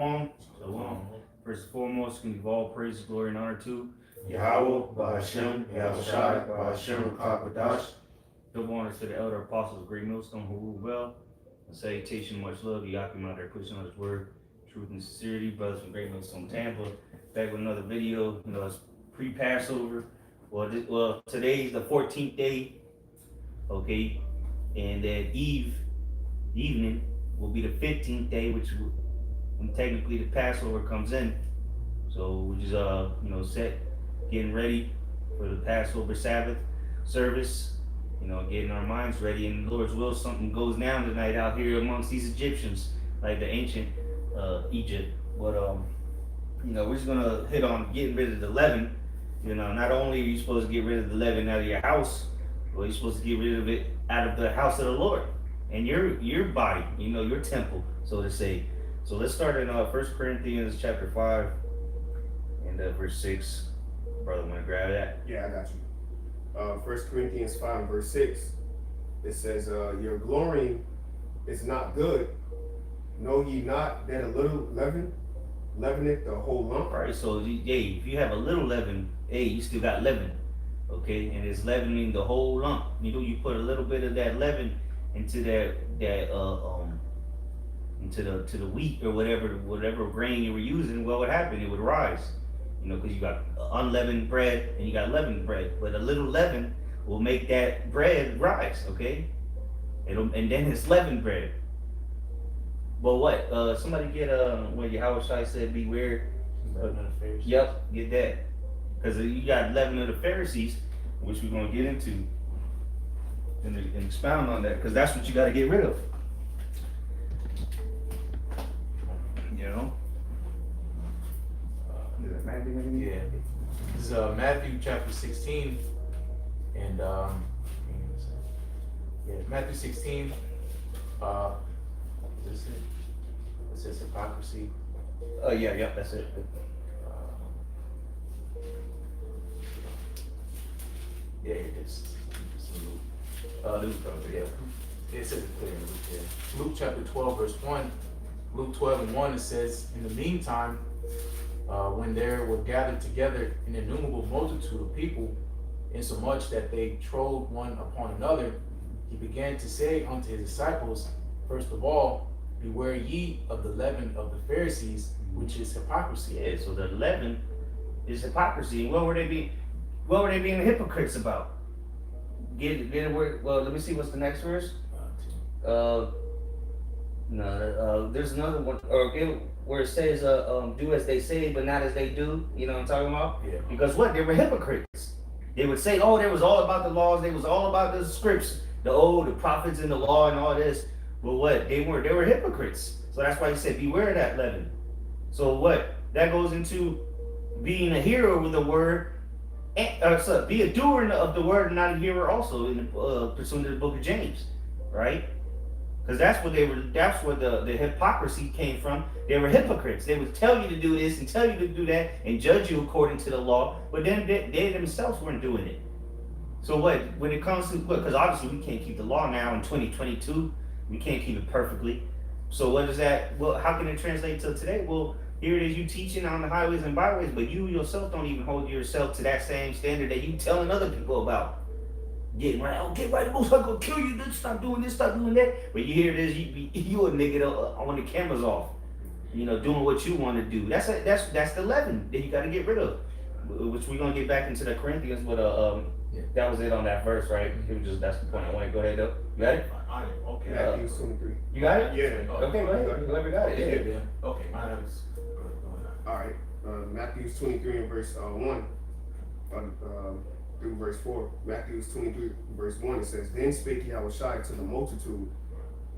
Shalom. First and foremost, can give all praise, glory, and honor to Yahweh, Ba'ashem, Yahushai, Ba'ashem, Kakadash. double honor to the elder apostles of Great Millstone who rule well. A salutation, much love. Yakim out there pushing on his word, truth and sincerity. Brothers from Great Millstone, Tampa. Back with another video. It's pre-Passover. Well, today's the 14th day. Okay, and then evening will be the 15th day, which when technically the Passover comes in. So we're just set, getting ready for the Passover Sabbath service, getting our minds ready. And the Lord's will, something goes down tonight out here amongst these Egyptians, like the ancient Egypt. But we're just gonna hit on getting rid of the leaven. Not only are you supposed to get rid of the leaven out of your house, but you're supposed to get rid of it out of the house of the Lord and your body, your temple, so to say. So let's start in 1 Corinthians chapter 5 and verse 6. Brother, want to grab that? Yeah, I got you. 1 Corinthians 5 verse 6. It says, your glorying is not good. Know ye not that a little leaven leaveneth the whole lump? All right, so hey, if you have a little leaven, hey, you still got leaven, okay? And it's leavening the whole lump. You put a little bit of that leaven into into the wheat or whatever grain you were using. What would happen? It would rise, because you got unleavened bread and you got leavened bread. But a little leaven will make that bread rise, okay? And then it's leavened bread. But what? Somebody get when Yahushua said, "Beware." Yep, get that. Because you got leaven of the Pharisees, which we're gonna get into and expound on that, because that's what you got to get rid of. Yeah. This is Matthew chapter 16, and Matthew 16. Is this it? It says hypocrisy. Yeah, that's it. Yeah, it is. Luke, yeah. It says it clear in Luke. Yeah. Luke chapter 12, verse 1. Luke 12 and 1, it says, in the meantime, when there were gathered together an innumerable multitude of people, insomuch that they trode one upon another, he began to say unto his disciples, first of all, beware ye of the leaven of the Pharisees, which is hypocrisy. Yeah, so the leaven is hypocrisy. And what were they being hypocrites about? Well, let me see, what's the next verse? There's another one, where it says, do as they say, but not as they do. You know what I'm talking about? Yeah. Because what? They were hypocrites. They would say, oh, there was all about the laws. They was all about the scripts, the prophets and the law and all this. But what? They were hypocrites. So that's why he said, beware of that leaven. So what? That goes into being a hearer with the word, be a doer of the word and not a hearer also, in pursuant to the book of James, right? Because that's what the hypocrisy came from. They were hypocrites. They would tell you to do this and tell you to do that and judge you according to the law, but then they themselves weren't doing it. So what? When it comes to, because obviously we can't keep the law now in 2022. We can't keep it perfectly. So what is that? Well, how can it translate to today? Well, here it is, you teaching on the highways and byways, but you yourself don't even hold yourself to that same standard that you telling other people about. Getting right, get right, the most I'm gonna kill you. Stop doing this, stop doing that. But you hear this, you a nigga when the camera's off, doing what you want to do. That's the leaven that you got to get rid of. Which we're gonna get back into the Corinthians, but that was it on that verse, right? It was just, that's the point I want to go ahead though. You got it? Okay. Matthew 23. You got it? Yeah. Okay, go ahead. Whoever got it. Yeah. Okay. Mine is. All right. Matthew 23 and verse 1 through verse 4. Matthew 23 verse 1, it says, then spake Yahushua to the multitude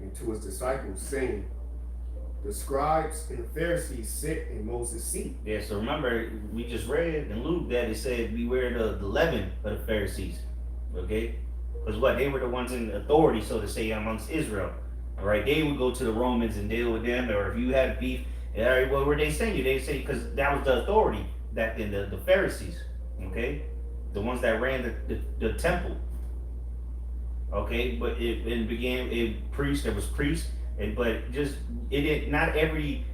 and to his disciples, saying, the scribes and the Pharisees sit in Moses' seat. Yeah, so remember, we just read in Luke that it said, beware the leaven of the Pharisees, okay? Because what? They were the ones in authority, so to say, amongst Israel, all right? They would go to the Romans and deal with them, or if you had beef, all right, what were they saying? They say, because that was the authority back then, the Pharisees, okay? The ones that ran the temple, okay? But there was priests, but just, not every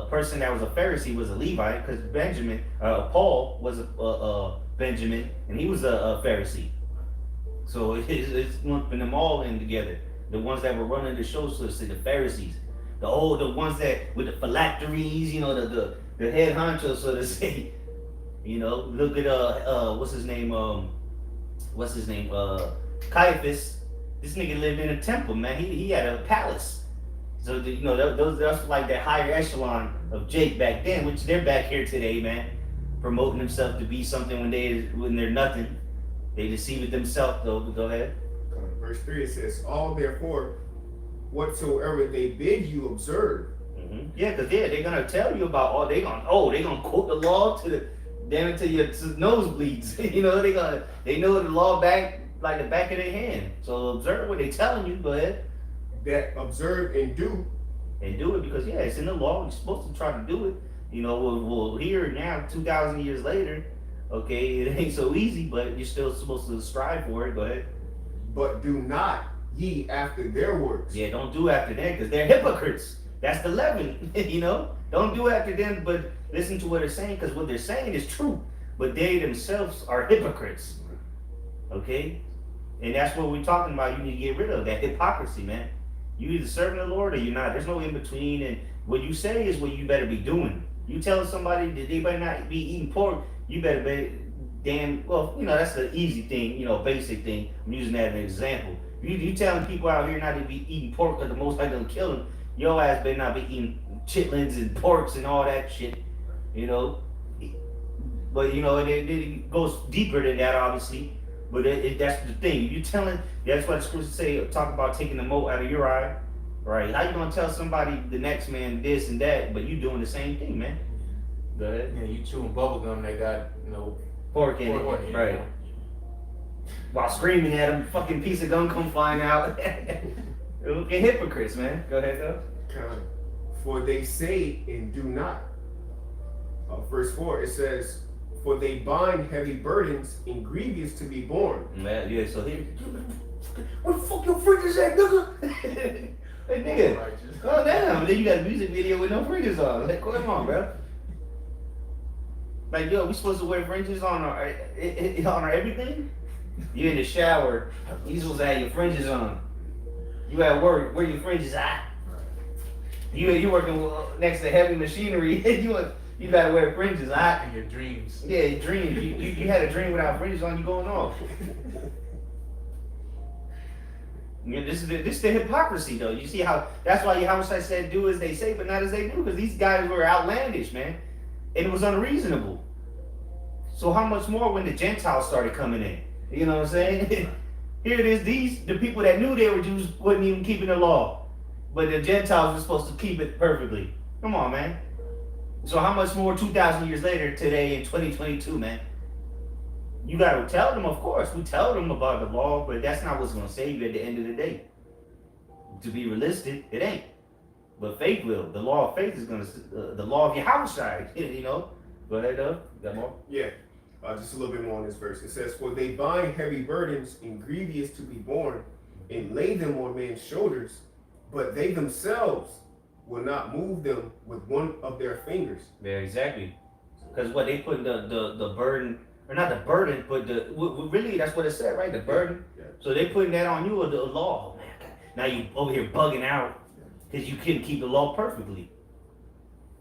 person that was a Pharisee was a Levite, because Paul was a Benjamin, and he was a Pharisee. So it's lumping them all in together. The ones that were running the show, so to say, the Pharisees, the ones that with the phylacteries, the head honcho, so to say. Look at what's his name? Caiaphas. This nigga lived in a temple, man. He had a palace. So that's like that higher echelon of Jake back then, which they're back here today, man, promoting themselves to be something when they're nothing. They deceive it themselves, though. But go ahead. Verse 3, it says, all therefore, whatsoever they bid you observe. Mm-hmm. Yeah, because they're gonna tell you about all. They gonna quote the law to your nosebleeds. They know the law back like the back of their hand. So observe what they're telling you. Go ahead. That observe and do. And do it because it's in the law. You're supposed to try to do it. We'll hear now 2,000 years later. Okay, it ain't so easy, but you're still supposed to strive for it. Go ahead. But do not ye after their works. Yeah, don't do after them because they're hypocrites. That's the leaven. Don't do after them, but listen to what they're saying because what they're saying is true. But they themselves are hypocrites. Okay, and that's what we're talking about. You need to get rid of that hypocrisy, man. You either serving the Lord or you're not. There's no in between. And what you say is what you better be doing. You telling somebody that they better not be eating pork, you better be damn. Well, that's the easy thing. Basic thing. I'm using that as an example. You telling people out here not to be eating pork because the Most High gonna kill them. Your ass better not be eating chitlins and porks and all that shit. But it goes deeper than that, obviously. But that's the thing. You telling, that's what the scriptures say, talk about taking the mote out of your eye, right? How you gonna tell somebody the next man this and that, but you doing the same thing, man? Go ahead. Yeah, you chewing bubble gum that got pork in it, right? While screaming at him, fucking piece of gum come flying out. Looking hypocrites, man. Go ahead, though. For they say and do not. Verse 4, it says, for they bind heavy burdens and grievous to be borne. Man, yeah, so here, where the fuck your fringes at, nigga? Hey, nigga, calm down. Then you got a music video with no fringes on. Like, come on, bro. Like, yo, we supposed to wear fringes on our everything? You in the shower, you supposed to have your fringes on. You at work, where your fringes at? You working next to heavy machinery. You gotta wear fringes, alright? In your dreams. Yeah, your dreams. You had a dream without fringes on, you going off. This is the hypocrisy, though. You see how that's why Yahushua said, "Do as they say, but not as they do," because these guys were outlandish, man, and it was unreasonable. So how much more when the Gentiles started coming in? You know what I'm saying? Here it is. The people that knew they were Jews wasn't even keeping the law, but the Gentiles were supposed to keep it perfectly. Come on, man. So how much more 2,000 years later today in 2022, man? You got to tell them, of course. We tell them about the law, but that's not what's going to save you at the end of the day. To be realistic, it ain't. But faith will. The law of faith is going to, the law of Yahushua, Go ahead, Doug. Got more? Yeah. Just a little bit more on this verse. It says, for they bind heavy burdens and grievous to be borne and lay them on men's shoulders, but they themselves will not move them with one of their fingers. Yeah, exactly. Because what they put the burden, or not the burden, but really that's what it said, right? The burden. Yeah. So they putting that on you or the law. Man, now you over here bugging out because you couldn't keep the law perfectly.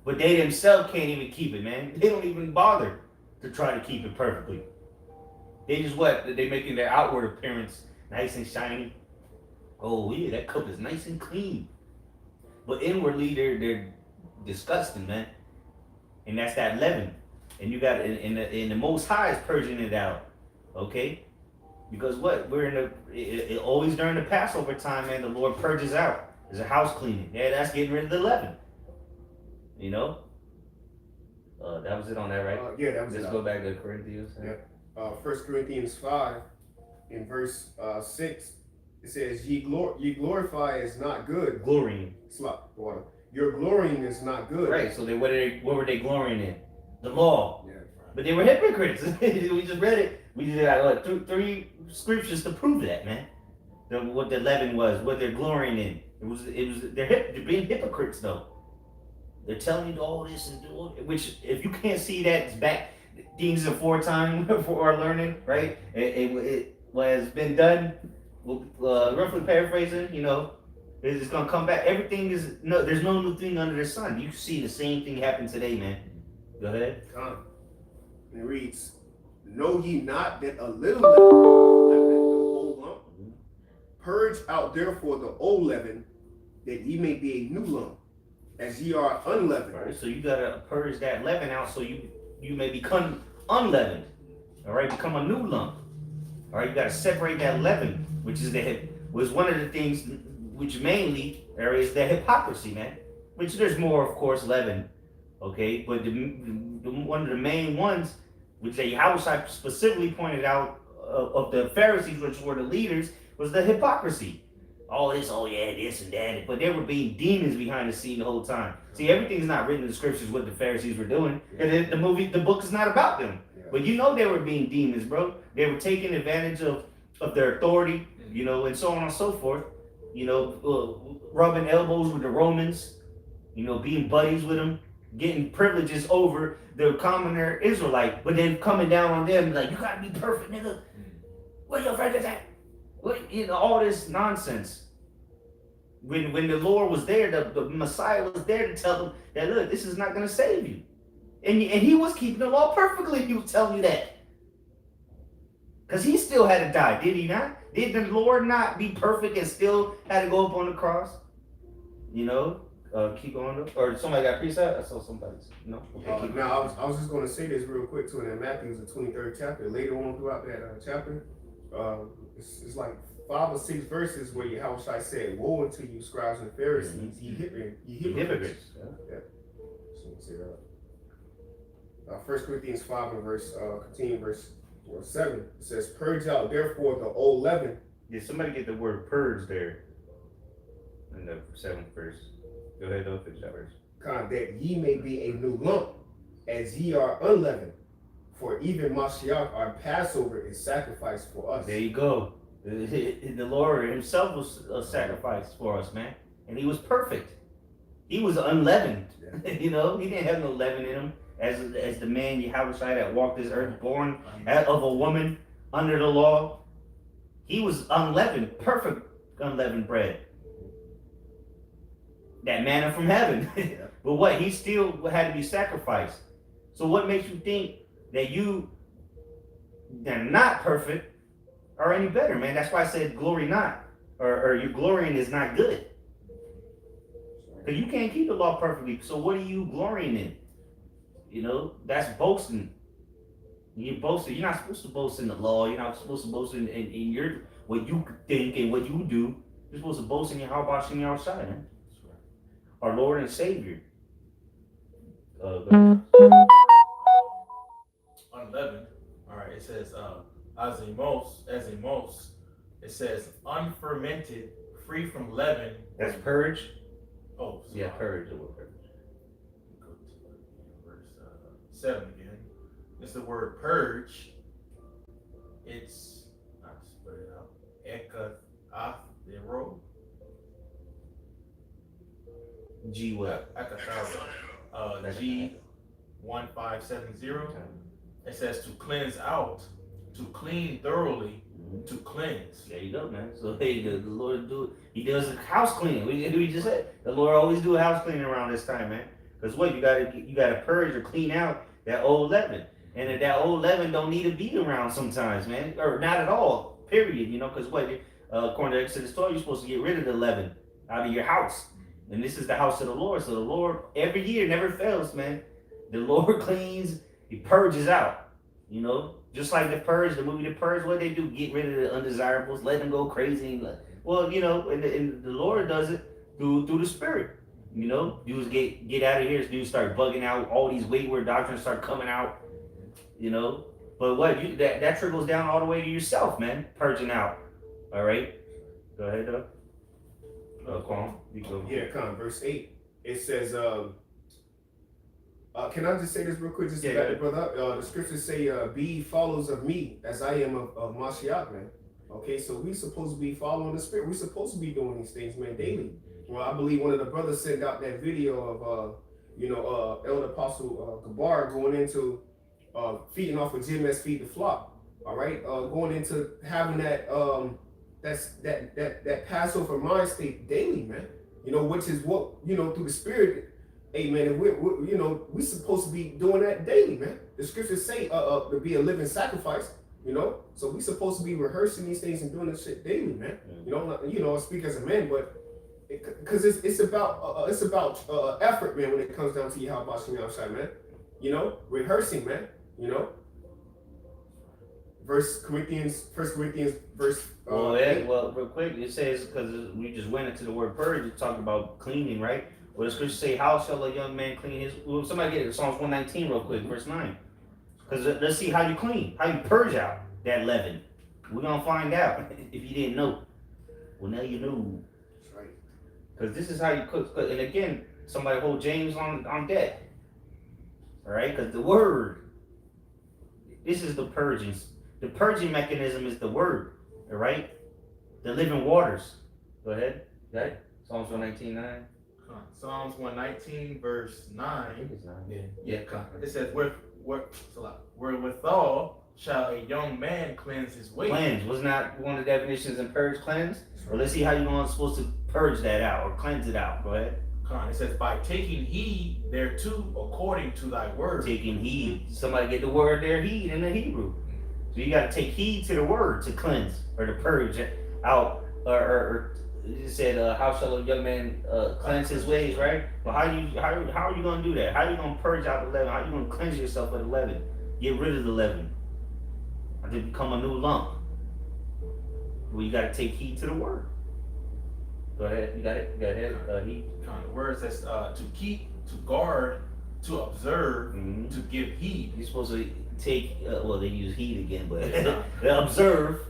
But they themselves can't even keep it, man. They don't even bother to try to keep it perfectly. They just they making their outward appearance nice and shiny. Oh yeah, that cup is nice and clean. But inwardly, they're disgusting, man. And that's that leaven. And you got in the Most High is purging it out, okay? Because we're always during the Passover time, man. The Lord purges out. There's a house cleaning. Yeah, that's getting rid of the leaven. That was it on that, right? Yeah, that was it. Let's go back to Corinthians. Yeah. 1 Corinthians 5, in verse 6. It says, ye glorify is not good. Glorying. Your glorying is not good. Right, so what were they glorying in? The law. Yeah. But they were hypocrites. We just read it. We just got three scriptures to prove that, man. What the leaven was, what they're glorying in. They're being hypocrites, though. They're telling you all this and do it, which if you can't see that, it's back. Things are foretime for our learning, right? It what has been done, roughly paraphrasing, it's gonna come back. Everything is no. There's no new thing under the sun. You see the same thing happen today, man. Go ahead. And it reads, "Know ye not that a little leaven leaveneth the whole lump? Purge out therefore the old leaven, that ye may be a new lump, as ye are unleavened." All right, so you gotta purge that leaven out, so you may become unleavened. All right, become a new lump. All right, you gotta separate that leaven, which was one of the things, which mainly is the hypocrisy, man. Which there's more, of course, leaven. Okay, but one of the main ones, which Yahweh specifically pointed out of the Pharisees, which were the leaders, was the hypocrisy. All this, oh yeah, this and that, but they were being demons behind the scene the whole time. See, everything's not written in the scriptures what the Pharisees were doing, and the book is not about them. But they were being demons, bro. They were taking advantage of their authority, and so on and so forth. Rubbing elbows with the Romans, being buddies with them, getting privileges over the commoner Israelite, but then coming down on them like, you gotta be perfect, nigga. Where your friend is at? All this nonsense. When the Lord was there, the Messiah was there to tell them that, look, this is not gonna save you. And he was keeping the law perfectly. He was telling you that. Because he still had to die, did he not? Did the Lord not be perfect and still had to go up on the cross? Keep going. Or somebody got precept? I saw somebody's. No? Okay, now, I was just going to say this real quick, too, in Matthew, the 23rd chapter. Later on throughout that chapter, it's like 5 or 6 verses where Yahweh said, "Woe unto you, scribes and Pharisees, ye hypocrites." Yeah. So say that. 1 Corinthians 5 and verse 7, it says, "Purge out therefore the old leaven." Did somebody get the word purge there in the 7th verse? Go ahead, though, finish that verse. "That ye may be a new lump, as ye are unleavened. For even Mashiach, our Passover, is sacrificed for us." There you go. The Lord himself was a sacrifice for us, man. And he was perfect. He was unleavened. Yeah. He didn't have no leaven in him. As the man Yahweh that walked this earth, born of a woman under the law, he was unleavened, perfect unleavened bread. That manna from heaven. Yeah. But what? He still had to be sacrificed. So what makes you think that they're not perfect are any better, man? That's why I said glory not. Or your glorying is not good. Because you can't keep the law perfectly. So what are you glorying in? That's boasting. You're boasting. You're not supposed to boast in the law. You're not supposed to boast in your what you think and what you do. You're supposed to boast in your how about in your outside, man. Our Lord and Savior. Unleavened. All right. It says as a most. It says unfermented, free from leaven. That's purge. Oh, yeah, purge. The word purge. 7 again. It's the word purge. It's, I'll just put it out. Ekathero. G what? G 1570. It says to cleanse out, to clean thoroughly, to cleanse. There you go, man. So hey, the Lord He does a house cleaning. We just said the Lord always do a house cleaning around this time, man. Because what you gotta purge or clean out that old leaven, and that old leaven don't need to be around sometimes, man, or not at all. Period. Because what? According to Exodus 12, you're supposed to get rid of the leaven out of your house, and this is the house of the Lord. So the Lord every year never fails, man. The Lord cleans, He purges out. Just like the movie The Purge. What they do? Get rid of the undesirables, let them go crazy. Well, and the Lord does it through the Spirit. Dudes get out of here. Dudes start bugging out. All these wayward doctrines start coming out. But what? That trickles down all the way to yourself, man. Purging out. All right. Go ahead, though. Quan, you go. Yeah, verse 8. It says, can I just say this real quick, just to back the brother up? The scriptures say, "Be ye followers of me, as I am of Mashiach," man. Okay, so we supposed to be following the Spirit. We're supposed to be doing these things, man, daily. Well, I believe one of the brothers sent out that video of Elder Apostle Gabar going into feeding off of Jim as feed the flock. All right, going into having that that Passover mind state daily, man. Which is what through the Spirit. Amen. And we're supposed to be doing that daily, man. The scriptures say to be a living sacrifice. So we're supposed to be rehearsing these things and doing this shit daily, man. I speak as a man, but because it's about effort, man. When it comes down to how about you outside, man. Rehearsing, man. First Corinthians, verse. Real quick, it says because we just went into the word purge, it's talking about cleaning, right? Well, the scriptures say, "How shall a young man clean his?" Well, somebody get it, Psalms 119 real quick, verse 9. Because let's see how you clean, how you purge out that leaven. We're gonna find out if you didn't know. Well, now you know. That's right. Because this is how you cook. And again, somebody hold James on deck. All right, because the word. This is the purging. The purging mechanism is the word. All right, the living waters. Go ahead. Got it? Psalms 119:9. Psalms 119 verse 9. I think it's 9. Yeah. It says, "Wherewithal shall a young man cleanse his way." Cleanse was not one of the definitions in purge. Cleanse. Well, let's see how you're supposed to purge that out or cleanse it out. Go ahead. It says, "By taking heed thereto according to thy word." Taking heed. Somebody get the word there, heed in the Hebrew. So you got to take heed to the word to cleanse or to purge out. Or it said, "How shall a young man cleanse his ways?" Right? Well, how are you going to do that? How are you going to purge out the leaven? How are you going to cleanse yourself of the leaven? Get rid of the leaven. Until become a new lump. Well, you got to take heed to the word. Go ahead. You got it? Go ahead. Heed. The word says to keep, to guard, to observe, to give heed. You're supposed to take, they use heed again, but observe.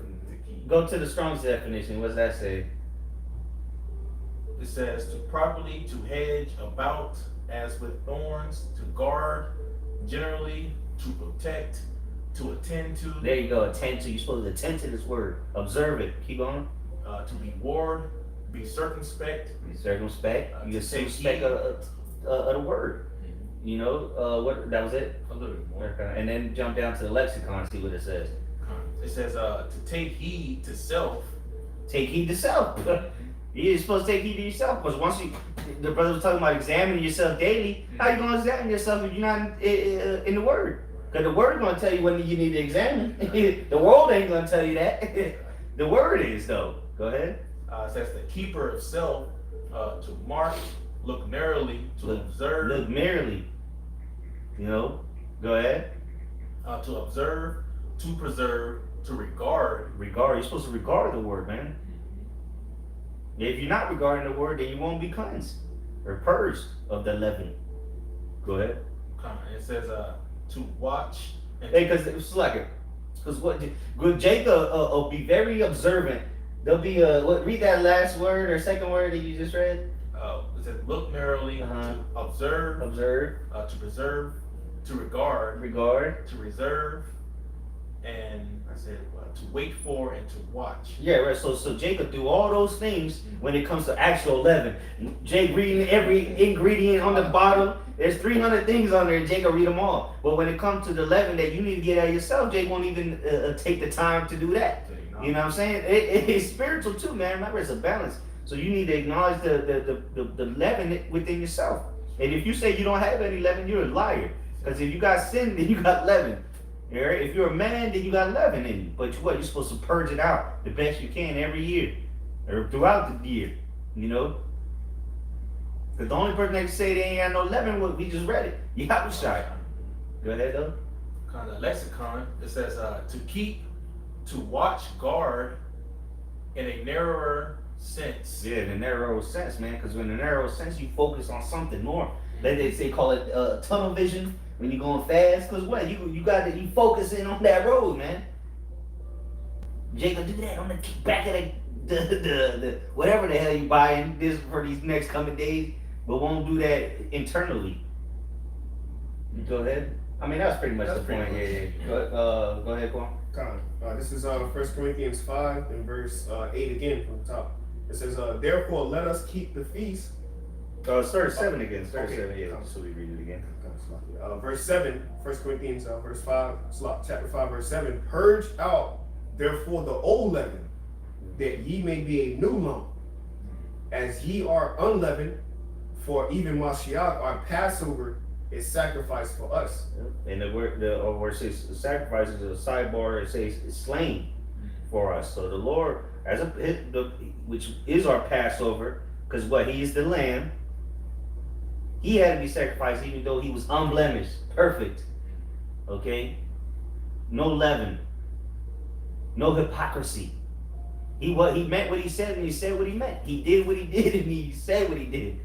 Go to the Strong's definition. What does that say? It says to properly to hedge about as with thorns, to guard, generally, to protect, to attend to. There you go, attend to. You're supposed to attend to this word. Observe it. Keep going. To be ward, be circumspect. Be circumspect. You get circumspect of the word. What that was it? A little bit more. Okay. And then jump down to the lexicon, see what it says. It says to take heed to self. Take heed to self. You're supposed to take heed to yourself, because once the brother was talking about examining yourself daily. How you gonna examine yourself if you're not in the word? Because the word gonna tell you when you need to examine. The world ain't gonna tell you that. The word is though. Go ahead. It says the keeper of self, to mark, look narrowly, to observe. Look merely. Go ahead. To observe, to preserve, to regard. Regard. You're supposed to regard the word, man. If you're not regarding the word, then you won't be cleansed or purged of the leaven. Go ahead. It says to watch. Because it's like because good Jacob will be very observant. There'll be read that last word or second word that you just read. It says look narrowly, to observe, to preserve, to regard, to reserve, and I said to wait for and to watch. Yeah, right. So Jacob do all those things when it comes to actual leaven. Jake reading every ingredient on the bottle. There's 300 things on there. Jacob read them all. But when it comes to the leaven that you need to get at yourself, Jake won't even take the time to do that. You know what I'm saying? It's spiritual too, man. Remember, it's a balance. So you need to acknowledge the leaven within yourself. And if you say you don't have any leaven, you're a liar. Because if you got sin, then you got leaven. All right? If you're a man, then you got leaven in you. But you're supposed to purge it out the best you can every year or throughout the year. Because the only person that can say they ain't got no leaven, we just read it. You have to shine. Go ahead, though. Kind of lexicon. It says to keep, to watch, guard, in a narrower sense. Yeah, in a narrow sense, man. Because in a narrow sense, you focus on something more. They call it tunnel vision when you're going fast. Because what? You got to be focusing on that road, man. Jacob, do that on the back of the whatever the hell you buying this for these next coming days, but won't do that internally. You go ahead. I mean, that's pretty much the point. Yeah. Go ahead, Quan. This is 1 Corinthians 5 and verse 8 again from the top. It says, therefore let us keep the feast Start at 7 again. Start at Okay. 7, yeah. So we read it again. Verse 7, 1 Corinthians, verse 5, chapter 5, verse 7. Purge out, therefore, the old leaven, that ye may be a new lump, as ye are unleavened, for even Mashiach, our Passover, is sacrificed for us. And the word says sacrifice is a sidebar. It says it's slain for us. So the Lord, which is our Passover, because what, he is the Lamb. He had to be sacrificed, even though he was unblemished, perfect. Okay, no leaven, no hypocrisy. He meant what he said, and he said what he meant. He did what he did, and he said what he did.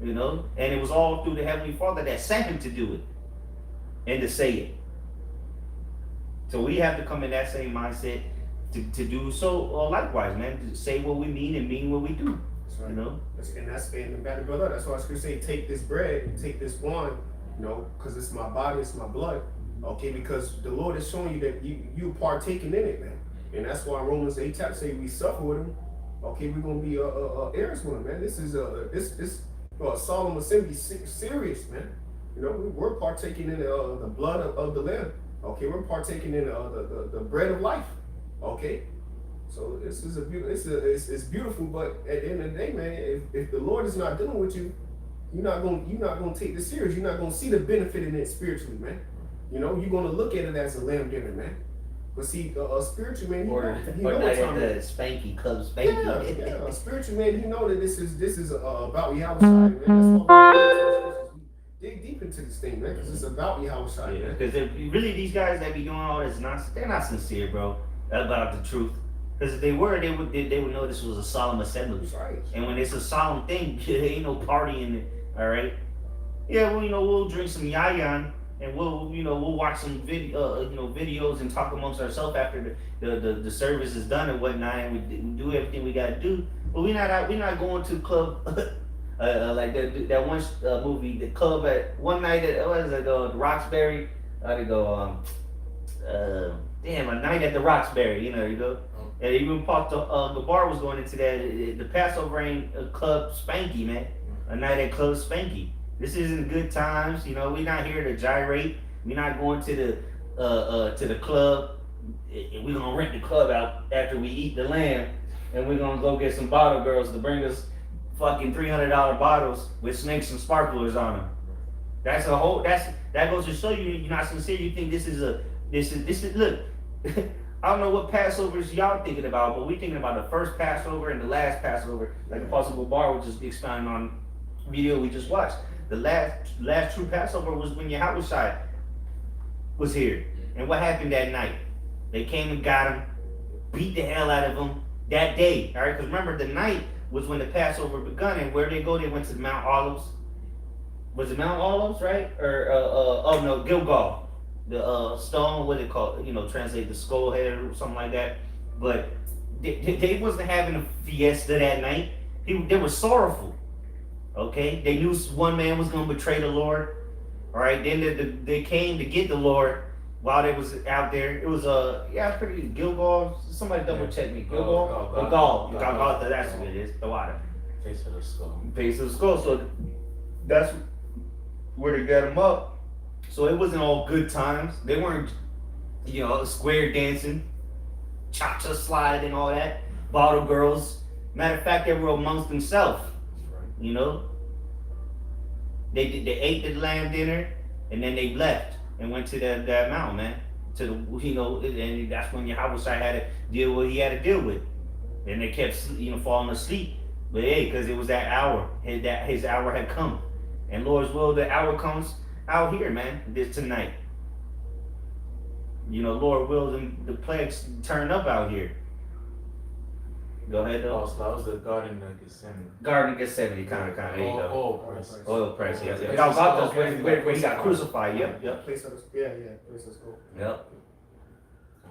You know, and it was all through the Heavenly Father that sent him to do it and to say it. So we have to come in that same mindset to do so likewise, man. To say what we mean and mean what we do. That's right. You know, and better brother. That's why I should say, take this bread and take this wine. You know, because it's my body, it's my blood. Okay, because the Lord is showing you that you partaking in it, man. And that's why Romans 8 chapter say we suffer with him. Okay, we're gonna be heirs with him, man. This is this solemn assembly, serious, man. You know, we're partaking in the blood of the Lamb. Okay, we're partaking in the bread of life. Okay, so this is it's beautiful. But at the end of the day, man, if the Lord is not dealing with you, you're not gonna take this serious. You're not gonna see the benefit in it spiritually, man. You know, you're gonna look at it as a lamb dinner, man. But see, a spiritual man, he know what time it is. Spanky, Club Spanky. Yeah, a spiritual man, he know that this is about Yahweh, man. That's why we dig deep into this thing, man, because it's about Yahweh. Yeah, because really these guys that be doing all this nonsense, they're not sincere, bro, about the truth. Because if they were, they would know this was a solemn assembly. That's right. And when it's a solemn thing, there ain't no party in it. All right. Yeah, well, we'll drink some yayan. And we'll watch some videos and talk amongst ourselves after the service is done and whatnot, and we do everything we gotta do. But we're not going to the club like that one movie, the club at one night at the Roxbury. They go a night at the Roxbury, you go. And even Paul the bar was going into that. The Passover ain't a club Spanky, man. A night at Club Spanky. This isn't good times, we're not here to gyrate. We're not going to the club. And we're gonna rent the club out after we eat the lamb, and we're gonna go get some bottle girls to bring us fucking $300 bottles with snakes and sparklers on them. That goes to show you're not sincere. You think this is look. I don't know what Passovers y'all thinking about, but we're thinking about the first Passover and the last Passover, like Apostle Bar was just expounding on video we just watched. The last true Passover was when Yahushua was here. And what happened that night? They came and got him, beat the hell out of him that day. All right, because remember, the night was when the Passover begun, and where they go, they went to Mount Olives. Was it Mount Olives, right? Or no, Gilgal. The stone, what they call it, translate the skull head or something like that. But they wasn't having a fiesta that night. They were sorrowful. Okay, they knew one man was going to betray the Lord. All right, then they came to get the Lord while they was out there. It was pretty Gilgal. Somebody double check me. Gilgal, Golgotha. That's what it is. The water. Face of the skull. Face of the skull. So that's where they got him up. So it wasn't all good times. They weren't, square dancing, cha-cha slide and all that. Bottle girls. Matter of fact, they were amongst themselves. They ate the lamb dinner, and then they left and went to that mountain, man. To the and that's when Yahweh had to deal with what he had to deal with. And they kept falling asleep, but hey, because it was that hour, his hour had come, and Lord's will, the hour comes out here, man. This tonight, Lord will, the plagues turn up out here. Go ahead, though. So that was the Garden of Gethsemane. Garden of Gethsemane, kind of. There you go. Oil press, yeah. Yeah. Golgotha's where he got crucified, yep. Place of skull. Yep.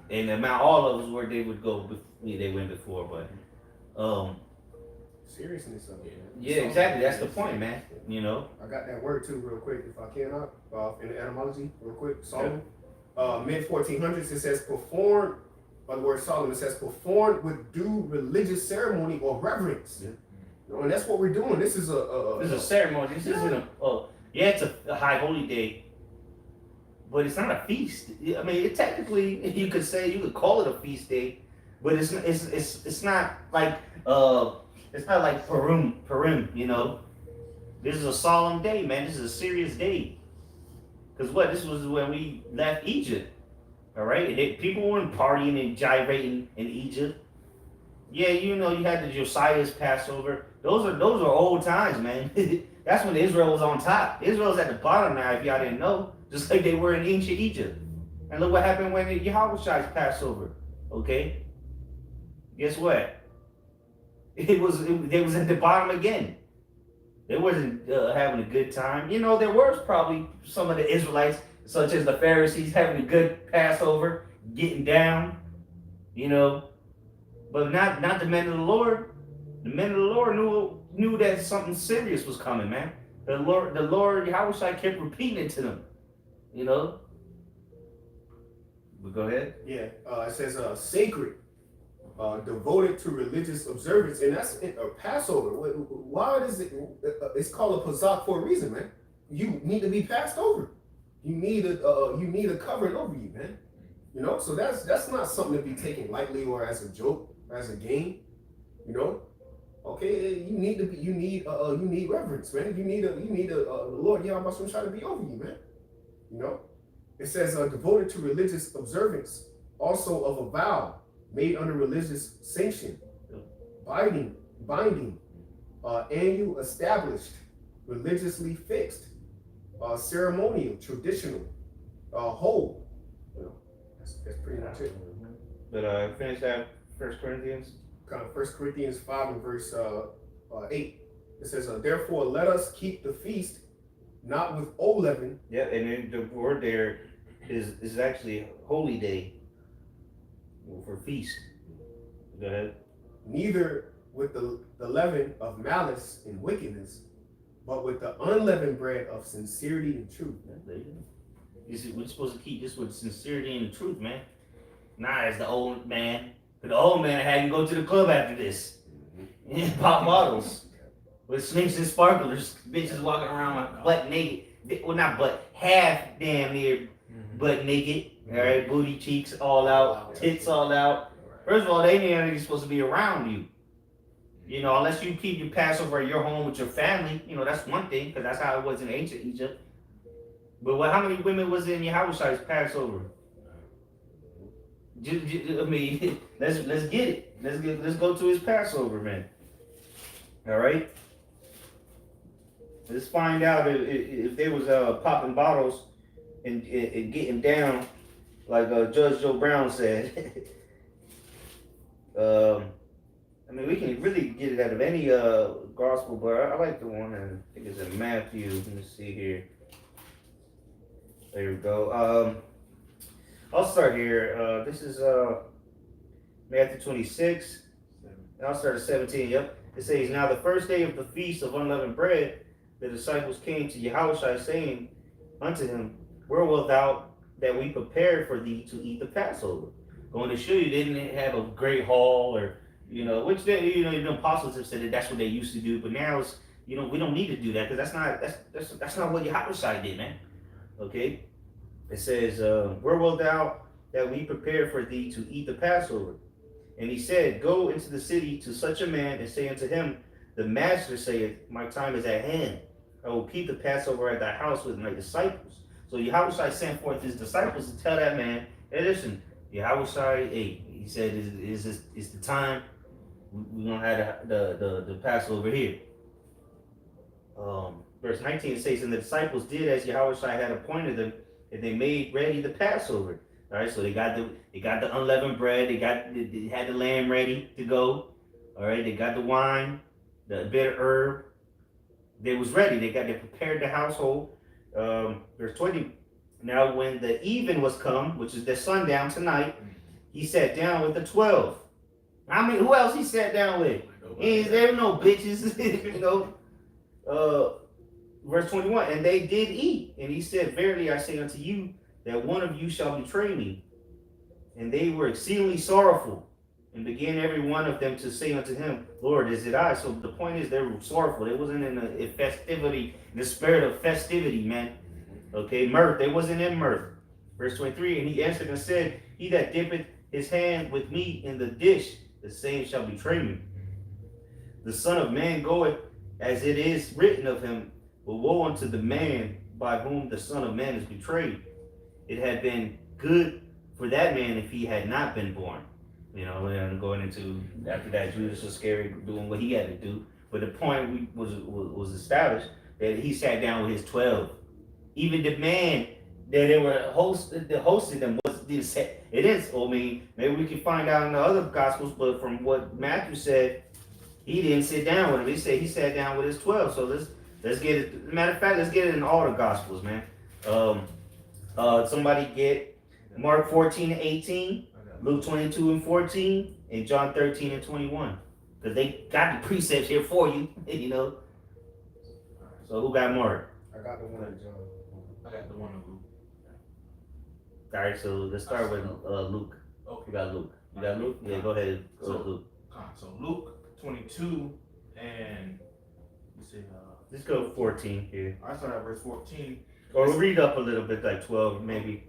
And the Mount Olives was where they would go, they went before, but, seriousness of it, man. yeah, exactly, that's the point, man, I got that word too, real quick, if I can, in the etymology, real quick, Solomon. Mid-1400s, it says perform. By the word Solomon, it says performed with due religious ceremony or reverence. Yeah. And that's what we're doing. This is this is a ceremony. This isn't yeah, it's a high holy day, but it's not a feast. I mean, technically, you could say you could call it a feast day, but it's not like it's not like Purim. You know, this is a solemn day, man. This is a serious day. Cause what? This was when we left Egypt. All right, and people weren't partying and gyrating in Egypt. Yeah, you know, you had the Josiah's Passover. Those are old times, man. That's when Israel was on top. Israel's at the bottom now, if y'all didn't know, just like they were in ancient Egypt. And look what happened when Yahweh's Passover. Okay, guess what? They was at the bottom again. They wasn't having a good time. You know, there was probably some of the Israelites, such as the Pharisees, having a good Passover, getting down. You know. But not the men of the Lord. The men of the Lord knew that something serious was coming, man. The Lord Yahweh kept repeating it to them. You know? But go ahead. Yeah, it says sacred, devoted to religious observance, and that's a Passover. Why is it? It's called a Pesach for a reason, man. You need to be passed over. You need a covering over you, man. You know, so that's not something to be taken lightly or as a joke, as a game. You know, okay, you need reverence, man. You need the Lord Yahweh try to be over you, man. You know, it says devoted to religious observance, also of a vow made under religious sanction, binding, annual, established, religiously fixed, ceremonial, traditional, whole. You know, that's pretty much it. But finish that 1 Corinthians. 1 Corinthians 5 and verse 8. It says, therefore let us keep the feast not with old leaven. Yeah, and then the word there is actually holy day for feast. Go ahead. Neither with the leaven of malice and wickedness, but with the unleavened bread of sincerity and truth. Yeah, there you go. You see, we're supposed to keep this with sincerity and truth, man. Not as the old man. But the old man had to go to the club after this. And pop bottles. With snakes and sparklers. Bitches walking around butt naked. Well, not butt, half damn near butt naked. Alright, booty cheeks all out, tits all out. First of all, they ain't even supposed to be around you. You know, unless you keep your Passover at your home with your family. You know, that's one thing, because that's how it was in ancient Egypt. But how many women was in Yahweh's Passover? I mean, let's get it. Let's go to his Passover, man. All right. Let's find out if they was popping bottles and getting down, like Judge Joe Brown said. I mean, we can really get it out of any gospel, but I like the one, and I think it's in Matthew. Let me see here. There we go. I'll start here. This is Matthew 26. I'll start at 17. Yep. It says, now the first day of the feast of unleavened bread, the disciples came to Yahushua, saying unto him, where wilt thou that we prepare for thee to eat the Passover? Going to show you they didn't have a great hall, or which they, the apostles have said that that's what they used to do, but now it's we don't need to do that, because that's not what Yahushua did, man. Okay. It says, where wilt thou that we prepare for thee to eat the Passover? And he said, go into the city to such a man and say unto him, the master saith, my time is at hand. I will keep the Passover at thy house with my disciples. So Yahushua sent forth his disciples to tell that man, hey, listen, Yahushua, hey, he said, it's the time. We're going to have the Passover here. Verse 19 says, and the disciples did as Yahushua had appointed them, and they made ready the Passover. All right, so they got the unleavened bread. They had the lamb ready to go. All right, they got the wine, the bitter herb. They was ready. They prepared the household. Verse 20. Now, when the even was come, which is the sundown tonight, he sat down with the 12. I mean, who else he sat down with? There were no bitches, Verse 21, and they did eat. And he said, verily I say unto you, that one of you shall betray me. And they were exceedingly sorrowful. And began every one of them to say unto him, Lord, is it I? So the point is, they were sorrowful. It wasn't in a festivity, in the spirit of festivity, man. Okay, mirth. They wasn't in mirth. Verse 23, and he answered and said, He that dippeth his hand with me in the dish, the same shall betray me. The Son of Man goeth as it is written of him, but woe unto the man by whom the Son of Man is betrayed. It had been good for that man if he had not been born. You know, and going into after that, Judas was scary doing what he had to do. But the point was established that he sat down with his 12. Even the man that they were hosted them was didn't say it is. I mean, maybe we can find out in the other gospels, but from what Matthew said, he didn't sit down with him. He said he sat down with his 12. So let's get it. Matter of fact, let's get it in all the gospels, man. Somebody get Mark 14:18. Luke 22:14, and John 13:21. Because they got the precepts here for you, you know. So who got Mark? I got the one in John. I got the one of Luke. All right, so let's start with Luke. Okay. You got Luke. You got Luke? Yeah, go ahead. Go with Luke. So Luke 22 and you say Let's go 14 here. I start at verse 14. Or read up a little bit, like 12 maybe.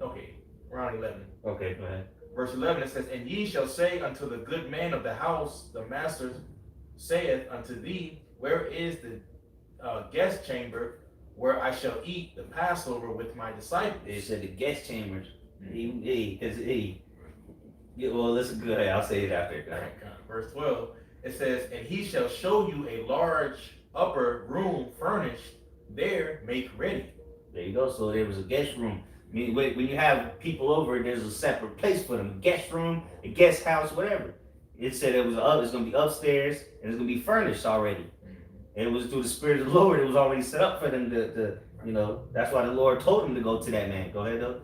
Okay, around 11. Okay, go ahead. Verse 11 it says, And ye shall say unto the good man of the house, the master saith unto thee, Where is the guest chamber where I shall eat the Passover with my disciples? They said the guest chambers. Well, listen, go ahead. I'll say it after. All right, verse 12 it says, And he shall show you a large upper room furnished, there make ready. There you go. So there was a guest room. I mean, when you have people over, there's a separate place for them. Guest room, a guest house, whatever. It said it's going to be upstairs and it's going to be furnished already. And it was through the Spirit of the Lord. It was already set up for them to you know. That's why the Lord told them to go to that man. Go ahead, though.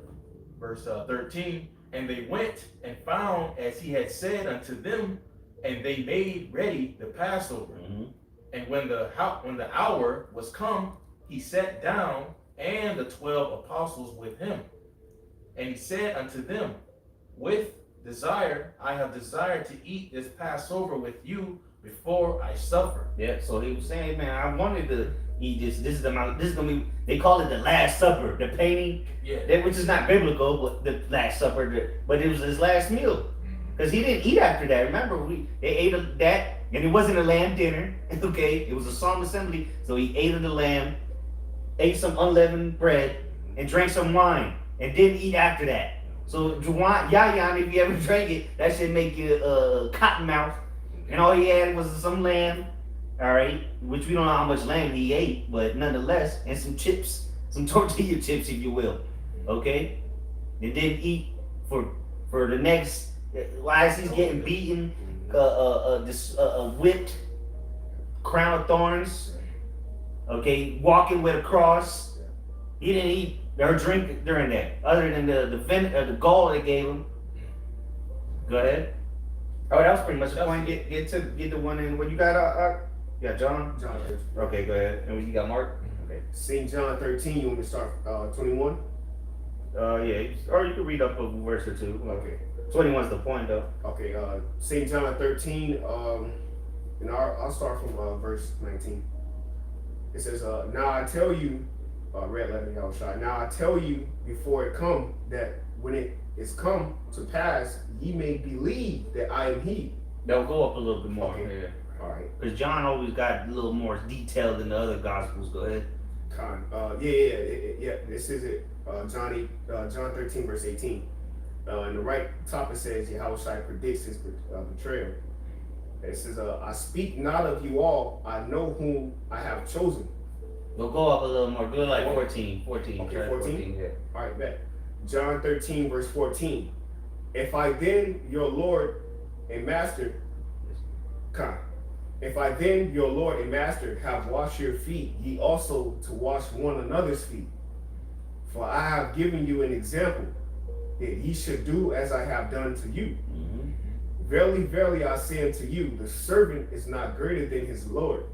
Verse 13, And they went and found as he had said unto them, and they made ready the Passover. Mm-hmm. And when the hour was come, he sat down, and the 12 apostles with him. And he said unto them, With desire I have desired to eat this Passover with you before I suffer. Yeah, so he was saying, man, I wanted to eat this. This is gonna be. They call it the Last Supper, the painting, which is not biblical, but the Last Supper. But it was his last meal, because he didn't eat after that. Remember, they ate that, and it wasn't a lamb dinner. Okay, it was a solemn assembly, so he ate of the lamb, ate some unleavened bread, and drank some wine, and didn't eat after that. So yayan, if you ever drank it, that should make you cotton mouth. And all he had was some lamb, all right, which we don't know how much lamb he ate, but nonetheless, and some chips, some tortilla chips, if you will, okay? And didn't eat for the next, as he's getting beaten, whipped, crown of thorns, okay, walking with a cross. He didn't eat or drink during that, other than the gall they gave him. Go ahead. Oh, that was pretty much the point. Get the one in. What you got? You got John. John 13. Okay, go ahead. And you got Mark. Okay. St. John 13. You want me to start 21? Yeah. Or you can read up a verse or two. Okay. 21's the point, though. Okay. St. John 13. And I'll start from verse 19. It says, "Now I tell you, red letter, y'all shot. Now I tell you before it come, that when it is come to pass, ye may believe that I am He." They'll go up a little bit more. Okay. Yeah. All right. Because John always got a little more detail than the other gospels. Go ahead. Yeah. This is it. John 13 verse 18. In the right top it says Yahushua predicts his betrayal. It says, "I speak not of you all. I know whom I have chosen." We'll go up a little more. Go like 14. 14. Okay, Try 14? Yeah. All right, bet. John 13 verse 14. "If I then, your Lord and Master, if I then, your Lord and Master, have washed your feet, ye also to wash one another's feet. For I have given you an example, that ye should do as I have done to you. Mm-hmm. Verily, verily, I say unto you, the servant is not greater than his Lord,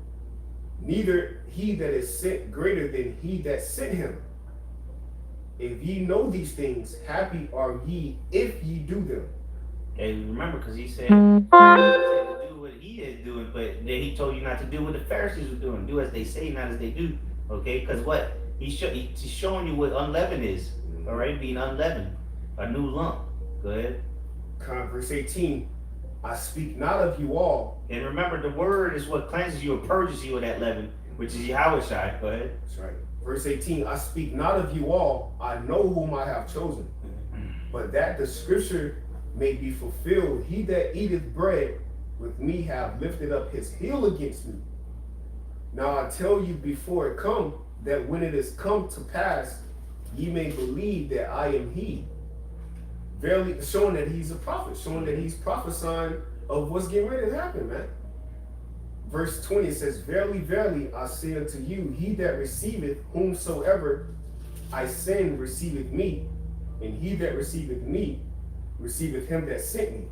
neither he that is sent greater than he that sent him. If ye know these things, happy are ye if ye do them. And remember, because he said to do what he is doing, but then he told you not to do what the Pharisees were doing. Do as they say, not as they do. Okay? Because what? He's showing you what unleavened is. All right? Being unleavened. A new lump. Go ahead. Verse 18, I speak not of you all. And remember, the word is what cleanses you or purges you of that leaven, which is Yahushua. Go ahead. That's right. Verse 18, I speak not of you all. I know whom I have chosen. But that the scripture may be fulfilled, he that eateth bread with me have lifted up his heel against me. Now I tell you before it come, that when it is come to pass, ye may believe that I am he. Verily, showing that he's a prophet, showing that he's prophesying of what's getting ready to happen, man. Verse 20, it says, Verily, verily, I say unto you, he that receiveth whomsoever I send receiveth me, and he that receiveth me receiveth him that sent me.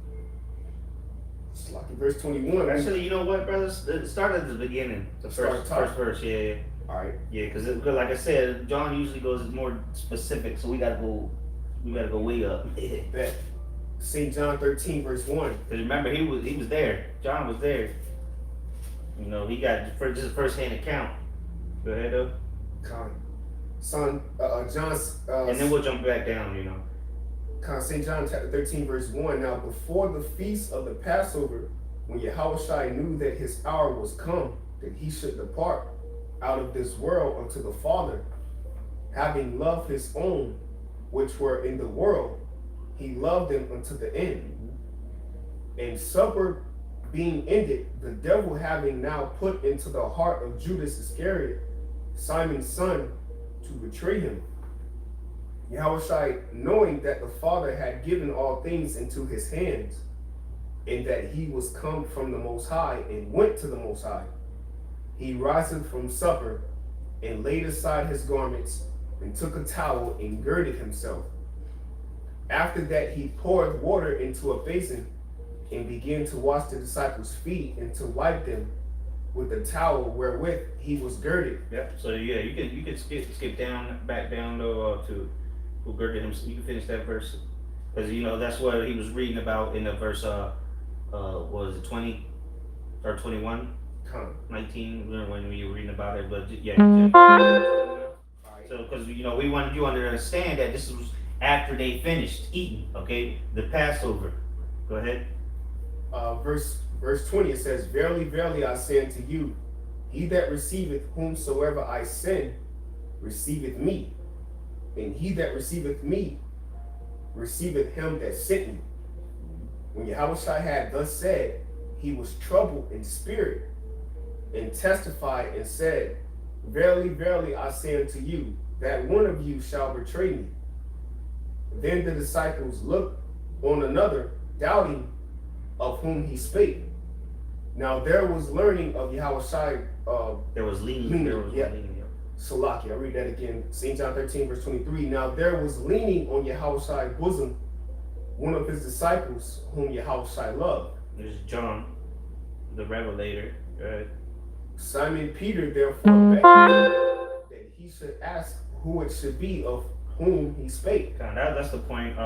It's like in verse 21. Actually, you know what, brothers? Start at the beginning. The first verse, yeah. All right. Yeah, because like I said, John usually goes more specific, so we gotta go way up. That St. John 13, verse 1. Because remember, he was there. John was there. You know, he got just a first-hand account. Go ahead, though. John's. And then we'll jump back down, you know. St. John chapter 13, verse 1. Now, before the feast of the Passover, when Yahushua knew that his hour was come, that he should depart out of this world unto the Father, having loved his own, which were in the world, he loved them unto the end. And supper being ended, the devil having now put into the heart of Judas Iscariot, Simon's son, to betray him. Yahushua, knowing that the Father had given all things into his hands, and that he was come from the Most High, and went to the Most High, he riseth from supper, and laid aside his garments, and took a towel, and girded himself. After that he poured water into a basin, and began to wash the disciples' feet, and to wipe them with the towel wherewith he was girded. Yep. So yeah, you can skip back down to who girded him. You can finish that verse because you know that's what he was reading about in the verse. What was it 20 or 21? 19 when we were reading about it, but yeah. So because you know we wanted you to understand that this was after they finished eating. Okay, the Passover. Go ahead. Verse 20, it says, Verily, verily, I say unto you, he that receiveth whomsoever I send, receiveth me. And he that receiveth me, receiveth him that sent me. When Yahushua had thus said, he was troubled in spirit, and testified and said, Verily, verily, I say unto you, that one of you shall betray me. Then the disciples looked on another, doubting of whom he spake. Now there was learning of Yahushua. There was leaning. Salaki, I read that again. St. John 13, verse 23. Now there was leaning on Yahushua's bosom one of his disciples whom Yahushua loved. There's John, the Revelator. Right? Simon Peter therefore begged that he should ask who it should be of whom he spake. That's the point.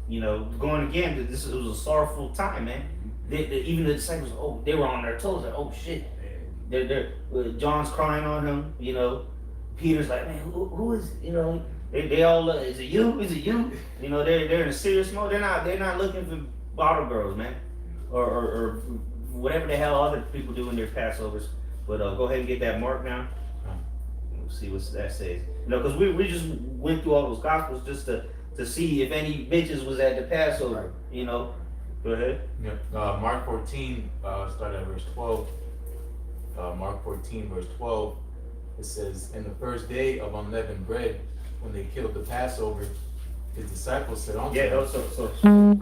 You know, going again, it was a sorrowful time, man. Even the disciples, they were on their toes. Like, oh shit, John's crying on him. You know, Peter's like, man, who is? You know, they all is it you? Is it you? You know, they're in a serious mode. They're not looking for bottle girls, man, or whatever the hell other people do in their Passovers. But go ahead and get that mark now. We'll see what that says. You know, because we just went through all those gospels just to see if any bitches was at the Passover. Right. You know. Go ahead. Yeah. Mark 14, start at verse 12. Mark 14, verse 12. It says, in the first day of unleavened bread, when they killed the Passover, his disciples said unto him.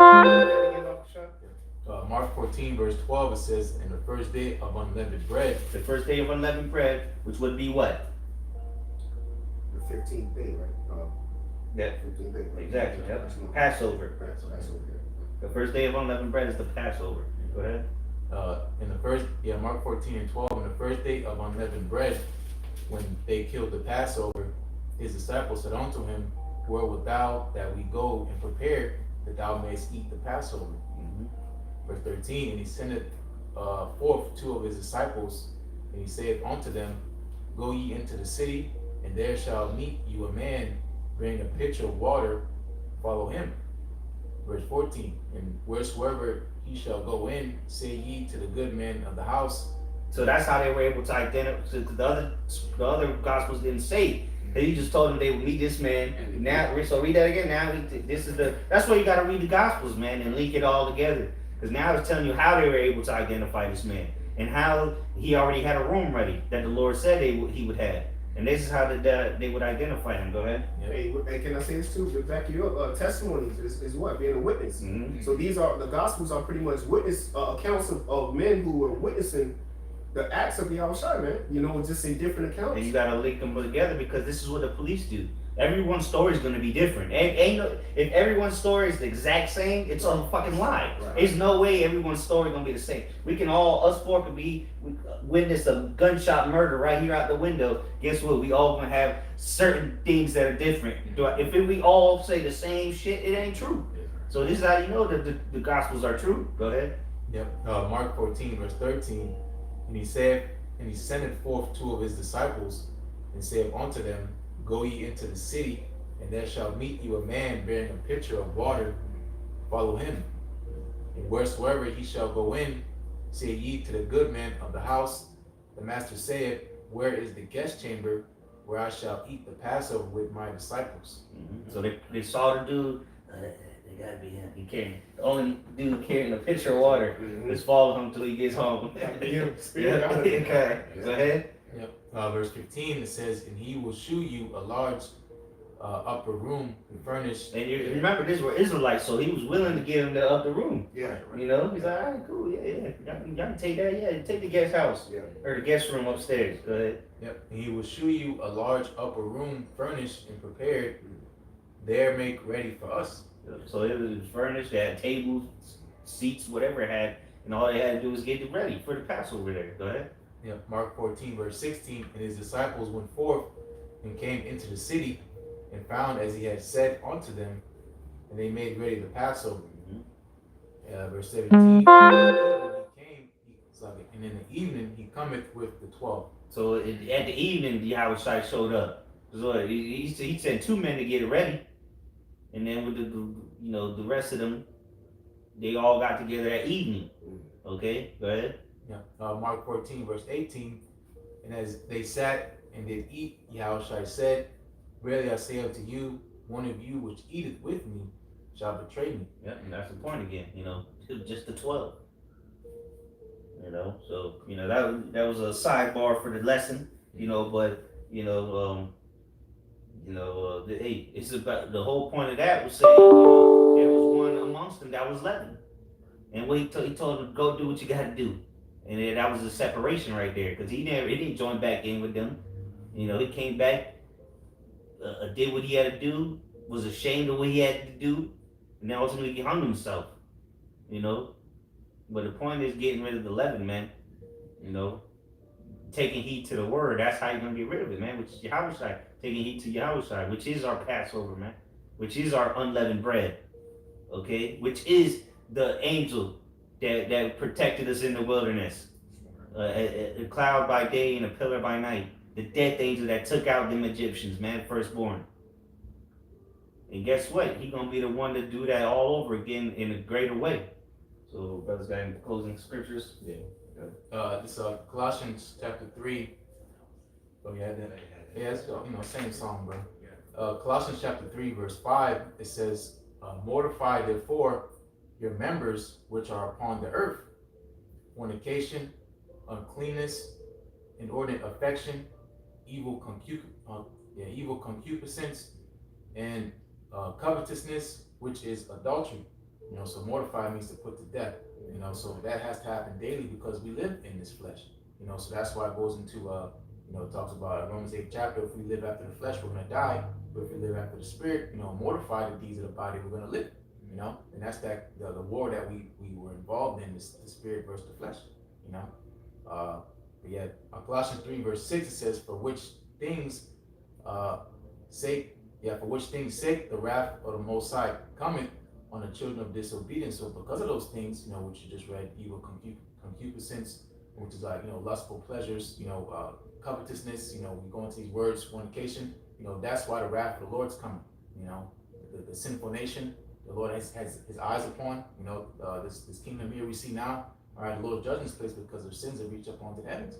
Mark 14, verse 12, it says, in the first day of unleavened bread. The first day of unleavened bread, which would be what? The 15th day, right? That 15th day. Right? Exactly. Yep. Passover. Passover. The first day of unleavened bread is the Passover. Go ahead. Mark 14 and 12, in the first day of unleavened bread, when they killed the Passover, his disciples said unto him, where wilt thou that we go and prepare that thou mayest eat the Passover. Mm-hmm. Verse 13, and he sendeth forth two of his disciples, and he saith unto them, Go ye into the city, and there shall meet you a man bring a pitcher of water, follow him. Verse 14, and wheresoever he shall go in, say ye to the good man of the house. So that's how they were able to identify. The other gospels didn't say. He just told them they would meet this man. Now, so read that again. Now, this is the. That's why you got to read the gospels, man, and link it all together. Because now it's telling you how they were able to identify this man and how he already had a room ready that the Lord said he would have. And this is how they would identify him. Go ahead. Hey, can I say this too? To back you up, testimonies is what? Being a witness. Mm-hmm. So these are, the gospels are pretty much witness accounts of men who were witnessing the acts of the Yahushua, man. You know, just in different accounts. And you gotta link them together because this is what the police do. Everyone's story is gonna be different. If everyone's story is the exact same, it's a fucking lie. Right. There's no way everyone's story gonna be the same. We can all, us four could witness a gunshot murder right here out the window. Guess what? We all gonna have certain things that are different. If we all say the same shit, it ain't true. So this is how you know that the gospels are true. Go ahead. Yep. Mark 14, verse 13. And he said, and he sendeth forth two of his disciples, and said unto them, Go ye into the city, and there shall meet you a man bearing a pitcher of water, follow him. And wheresoever he shall go in, say ye to the good man of the house, the master saith, Where is the guest chamber where I shall eat the Passover with my disciples? Mm-hmm. So they saw the dude. They gotta be him. He carrying the only dude carrying a pitcher of water. Just follow him till he gets home. Okay. Go ahead. Yep. Verse 15 it says, And he will shew you a large upper room furnished. And you remember, these were Israelites, so he was willing to give him the upper room. Yeah. You know, he's like, all right, cool, yeah. Y'all can take that, yeah. Take the guest house or the guest room upstairs. Go ahead. Yep. And he will shew you a large upper room furnished and prepared. There make ready for us. So it was furnished. They had tables, seats, whatever it had, and all they had to do was get it ready for the Passover there. Go ahead. Yep. Mark 14, verse 16. And his disciples went forth and came into the city and found as he had said unto them, and they made ready the Passover. Verse 17. When he came, and in the evening he cometh with the 12. So at the evening, Yahweh showed up. So he sent two men to get it ready, and then with the rest of them, they all got together that evening. Okay, go ahead. Yeah. Mark 14, verse 18. And as they sat and did eat, Yahushua said, Verily I say unto you, one of you which eateth with me shall betray me. Yeah, and that's the point again. Just the 12. So that was a sidebar for the lesson. But hey, it's about the whole point of that was saying there was one amongst them that was leavened, and what he told him, go do what you got to do, and then that was a separation right there because he didn't join back in with them. He came back, did what he had to do, was ashamed of what he had to do, and then ultimately he hung himself. But the point is getting rid of the leaven, man. Taking heed to the word. That's how you're gonna get rid of it, man. Which is Yahushua. Taking heed to Yahushua, which is our Passover, man. Which is our unleavened bread. Okay, which is the angel that protected us in the wilderness. A cloud by day and a pillar by night. The death angel that took out them Egyptians, man, firstborn. And guess what? He gonna be the one to do that all over again in a greater way. So, brothers, got any closing scriptures? Yeah. This Colossians chapter 3. Oh, yeah, it's same song, bro. Colossians chapter 3, verse 5. It says, Mortify therefore your members which are upon the earth, fornication, uncleanness, inordinate affection, evil concupiscence, and covetousness, which is adultery. So mortify means to put to death. So that has to happen daily because we live in this flesh. So that's why it goes into it talks about Romans 8 chapter. If we live after the flesh, we're gonna die. But if we live after the spirit, mortify the deeds of the body, we're gonna live. And that's the war that we were involved in, this the spirit versus the flesh. But yet Colossians 3 verse 6 it says, for which things sake the wrath of the Most High cometh on the children of disobedience. So because of those things, which you just read, evil concupiscence, which is like, lustful pleasures, covetousness, we go into these words, fornication, that's why the wrath of the Lord's coming, the sinful nation, the Lord has his eyes upon, this kingdom here we see now, all right, the Lord's judgment place because their sins have reached up onto the heavens,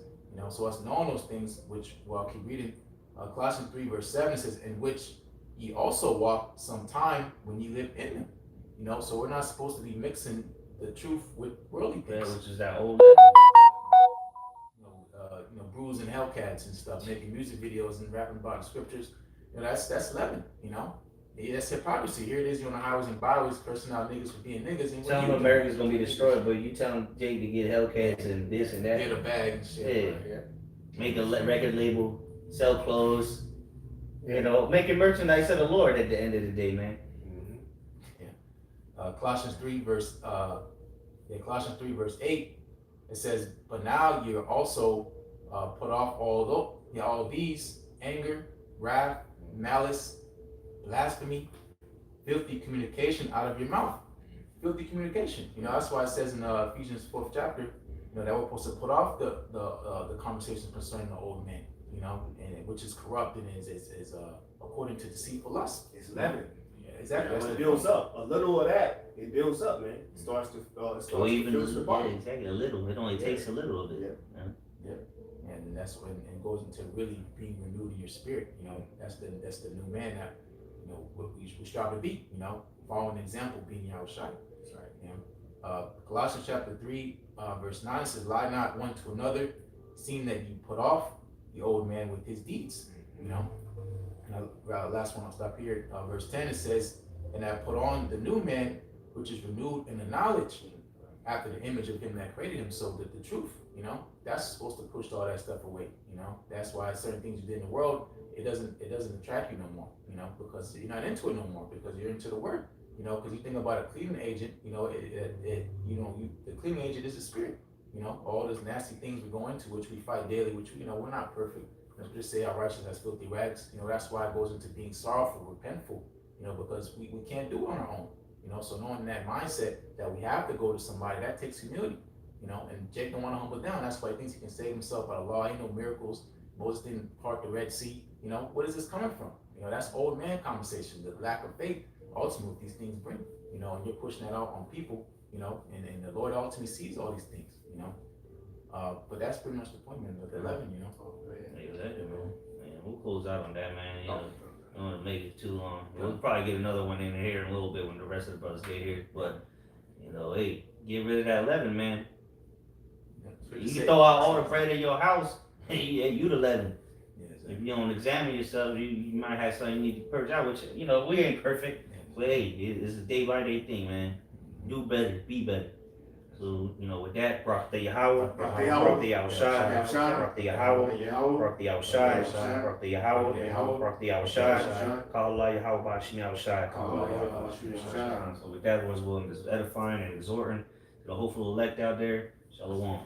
so us knowing those things, which, well, I'll keep reading, Colossians 3 verse 7 says, in which ye also walked some time when ye lived in them, so we're not supposed to be mixing the truth with worldly things. Yeah, which is that old Bruising Hellcats and stuff, making music videos and rapping about the scriptures. That's leaven, Yeah, that's hypocrisy. Here it is, on the highways and byways, cursing out niggas for being niggas. And tell them America's gonna be destroyed, but you tell them Jake to get Hellcats and this and that. Get a bag and shit. Yeah. Make a record label, sell clothes, making merchandise of the Lord at the end of the day, man. Colossians 3 verse 8, it says, but now you're also put off all these: anger, wrath, malice, blasphemy, filthy communication out of your mouth. Filthy communication. That's why it says in Ephesians 4th chapter, that we're supposed to put off the conversation concerning the old man, and which is corrupt and is according to deceitful lust. It's leaven. Yeah, exactly. It builds up. A little of that, it builds up, man. It starts to filter the body. Yeah, exactly. A little. It only takes a little of it. Yeah. And that's when it goes into really being renewed in your spirit. That's the new man that what we strive to be. Following an example, being Yahushua. That's right. Colossians chapter 3, verse 9 says, lie not one to another, seeing that you put off the old man with his deeds. And last one, I'll stop here. Verse 10, it says, and I put on the new man, which is renewed in the knowledge after the image of him that created him. So that the truth, that's supposed to push all that stuff away. That's why certain things you did in the world, it doesn't attract you no more, because you're not into it no more, because you're into the word, because you think about a cleaning agent, the cleaning agent is the spirit, all those nasty things we go into, which we fight daily, which, we're not perfect. Let's just say our righteousness has filthy rags. That's why it goes into being sorrowful, repentful, because we can't do it on our own. So knowing that mindset that we have to go to somebody, that takes humility, and Jake don't want to humble down. That's why he thinks he can save himself by the law. Ain't no miracles. Moses didn't part the Red Sea. What is this coming from? That's old man conversation, the lack of faith, ultimately what these things bring, and you're pushing that out on people, and the Lord ultimately sees all these things, but that's pretty much the point, man, with 11, Exactly, bro. Man, we'll close out on that, man. Don't want to make it too long. We'll probably get another one in here in a little bit when the rest of the brothers get here. But, hey, get rid of that leaven, man. You can throw out all the bread in your house, and you the leaven. If you don't examine yourself, you might have something you need to purge out, which, we ain't perfect. But, hey, it's a day-by-day thing, man. Do better, be better. So, with that, Barak the Yahweh, Barak the Yahushua, Barak the Yahweh, Barak the Yahushua, Barak the Yahweh, Barak the Yahushua, Call Allah Yahweh Bashim Yahushua. So with that, was willing to edifying and exhorting to the hopeful elect out there. Shalom.